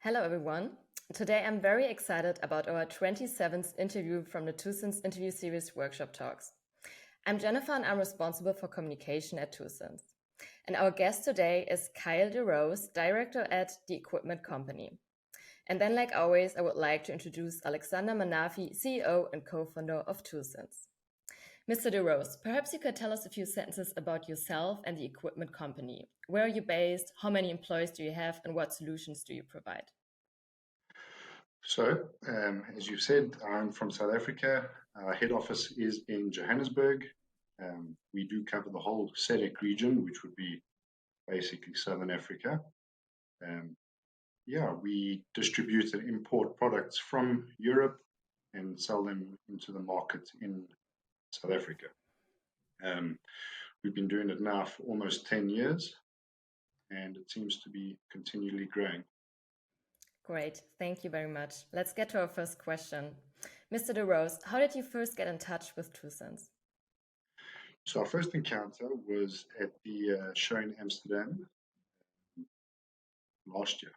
Hello, everyone. Today I'm very excited about our 27th interview from the ToolSense interview series Workshop Talks. I'm Jennifer and I'm responsible for communication at ToolSense. And our guest today is Kyle DeRose, director at the equipment company. And then, like always, I would like to introduce Alexander Manafi, CEO and co-founder of ToolSense. Mr. DeRose, perhaps you could tell us a few sentences about yourself and the equipment company. Where are you based? How many employees do you have? And what solutions do you provide? So, as you said, I'm from South Africa. Our head office is in Johannesburg. We do cover the whole SADC region, which would be basically Southern Africa. We distribute and import products from Europe and sell them into the market in South Africa. We've been doing it now for almost 10 years, and it seems to be continually growing. Great, thank you very much. Let's get to our first question. Mr. DeRose, how did you first get in touch with ToolSense? So our first encounter was at the show in Amsterdam last year.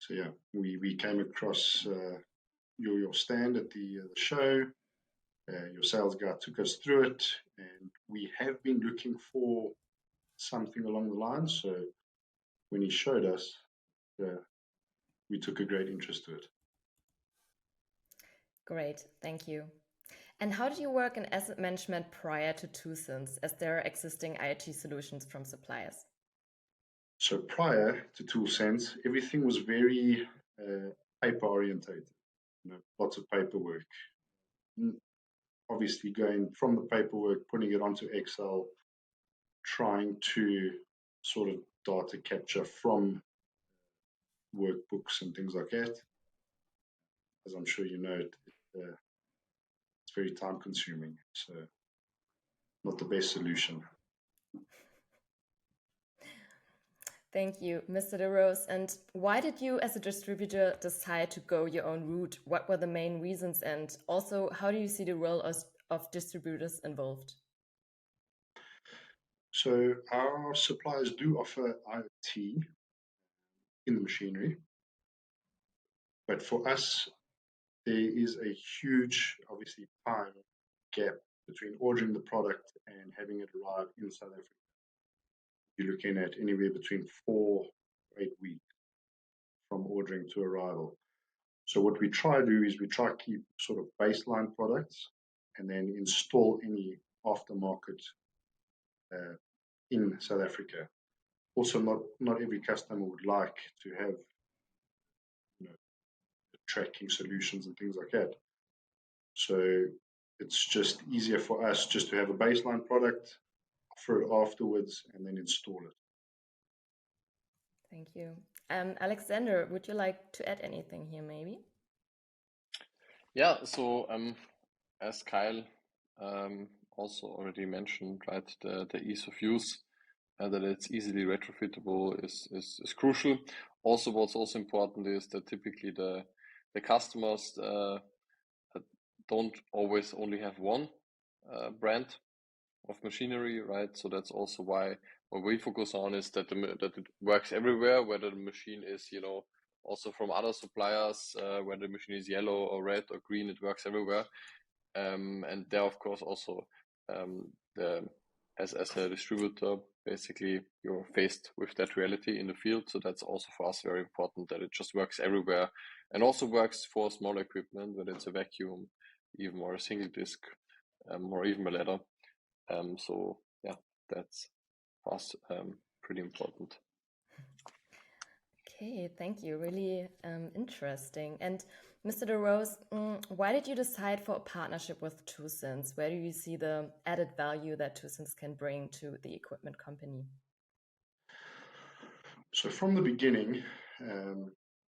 So yeah, we came across your stand at the show. Your sales guy took us through it, and we have been looking for something along the lines. So when he showed us, we took a great interest to it. Great, thank you. And how did you work in asset management prior to ToolSense, as there are existing IT solutions from suppliers? So prior to ToolSense, everything was very paper orientated. Lots of paperwork. Obviously, going from the paperwork, putting it onto Excel, trying to sort of data capture from workbooks and things like that. As I'm sure you know, it's very time consuming, so not the best solution. Thank you, Mr. DeRose. And why did you, as a distributor, decide to go your own route? What were the main reasons? And also, how do you see the role of distributors involved? So our suppliers do offer IoT in the machinery, but for us, there is a huge, obviously, time gap between ordering the product and having it arrive in South Africa. You're looking at anywhere between 4 to 8 weeks from ordering to arrival. So what we try to do is we try to keep sort of baseline products and then install any aftermarket in South Africa. Also, not every customer would like to have tracking solutions and things like that. So it's just easier for us just to have a baseline product, offer it afterwards, and then install it. Thank you. Alexander, would you like to add anything here, maybe? Yeah, so as Kyle also already mentioned, right, the ease of use, that it's easily retrofittable is crucial. Also, what's also important is that typically the customers don't always only have one brand of machinery, right? So that's also why what we focus on is that that it works everywhere, whether the machine is, also from other suppliers, whether the machine is yellow or red or green, it works everywhere. And there, of course, also as a distributor, basically you're faced with that reality in the field. So that's also for us very important that it just works everywhere, and also works for small equipment, whether it's a vacuum, even or a single disc, or even a ladder. So yeah, that's for us pretty important. Okay, thank you. Really interesting. And Mr. DeRose, why did you decide for a partnership with ToolSense? Where do you see the added value that ToolSense can bring to the equipment company? So from the beginning,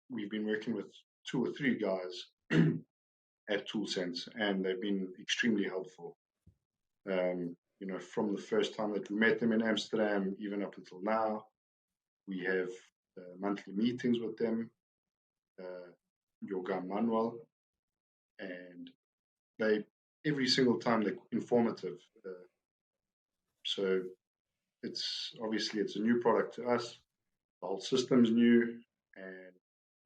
we've been working with 2 or 3 guys at ToolSense, and they've been extremely helpful. From the first time that we met them in Amsterdam, even up until now, we have monthly meetings with them, your guy Manuel, and every single time they're informative. So it's a new product to us. The whole system's new. and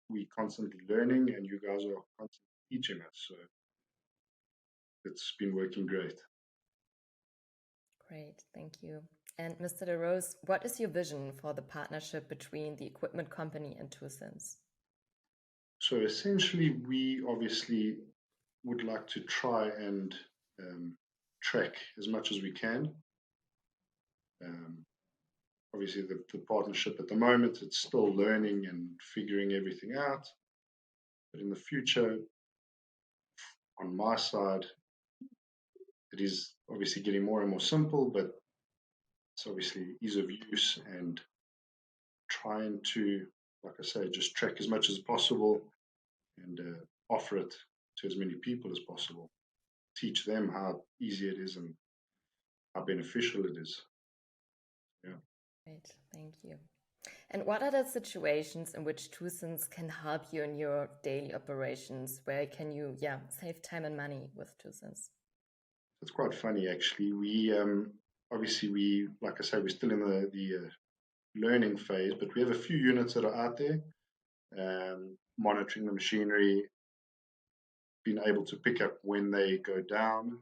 we constantly learning, and you guys are constantly teaching us. So it's been working great. Great, thank you. And Mr. De Rose, what is your vision for the partnership between the equipment company and ToolSense? So essentially, we obviously would like to try and track as much as we can. Obviously, the partnership at the moment, it's still learning and figuring everything out. But in the future, on my side, it is obviously getting more and more simple, but it's obviously ease of use and trying to, like I say, just track as much as possible and offer it to as many people as possible. Teach them how easy it is and how beneficial it is. Yeah. Great, thank you. And what are the situations in which ToolSense can help you in your daily operations? Where can you, save time and money with ToolSense? It's quite funny, actually. We obviously, like I say, we're still in the learning phase, but we have a few units that are out there monitoring the machinery, being able to pick up when they go down.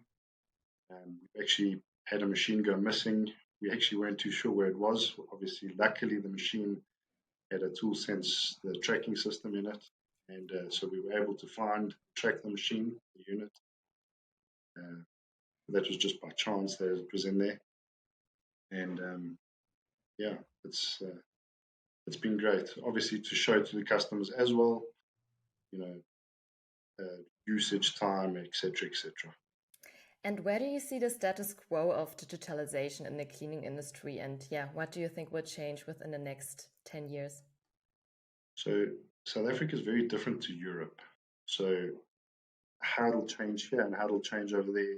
We've actually had a machine go missing. We actually weren't too sure where it was. Obviously, luckily, the machine had a ToolSense, the tracking system in it. And so we were able to track the machine, the unit. That was just by chance that it was in there. And it's been great. Obviously, to show to the customers as well, usage time, etc., etc. And where do you see the status quo of digitalization in the cleaning industry? And what do you think will change within the next 10 years? So South Africa is very different to Europe. So how it'll change here and how it'll change over there,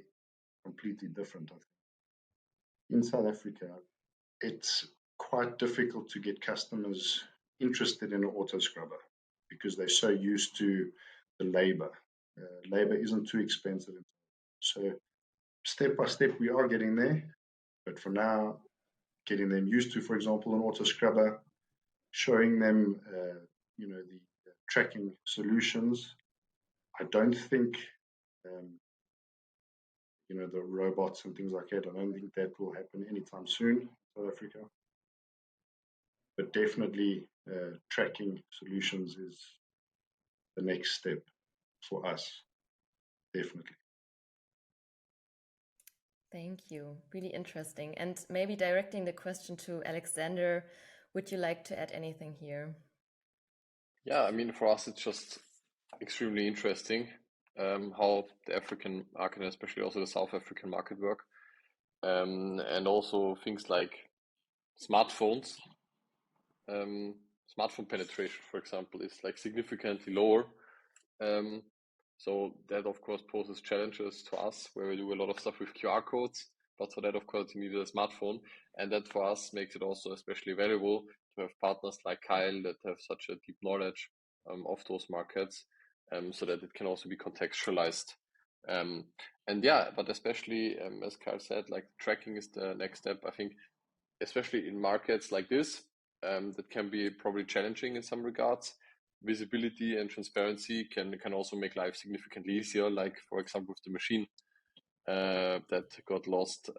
completely different, I think. In South Africa, it's quite difficult to get customers interested in an auto scrubber because they're so used to the labor. Labor isn't too expensive. So step by step, we are getting there. But for now, getting them used to, for example, an auto scrubber, showing them, the tracking solutions. I don't think, the robots and things like that, I don't think that will happen anytime soon in South Africa. But definitely tracking solutions is the next step for us, definitely. Thank you. Really interesting. And maybe directing the question to Alexander, would you like to add anything here? Yeah, I mean, for us, it's just extremely interesting how the African market, and especially also the South African market work. And also things like smartphones. Smartphone penetration, for example, is like significantly lower. So that, of course, poses challenges to us where we do a lot of stuff with QR codes. But for that, of course, you need a smartphone. And that for us makes it also especially valuable to have partners like Kyle that have such a deep knowledge of those markets, so that it can also be contextualized. But especially, as Kyle said, like tracking is the next step. I think, especially in markets like this, that can be probably challenging in some regards. Visibility and transparency can also make life significantly easier, like for example with the machine that got lost.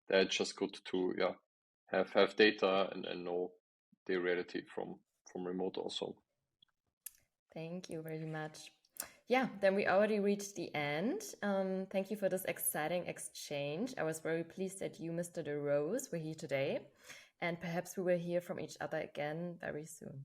That's just good to have data and know the reality from remote also. Thank you very much. Then we already reached the end. Thank you for this exciting exchange. I was very pleased that you, Mr. De Rose, were here today, and perhaps we will hear from each other again very soon.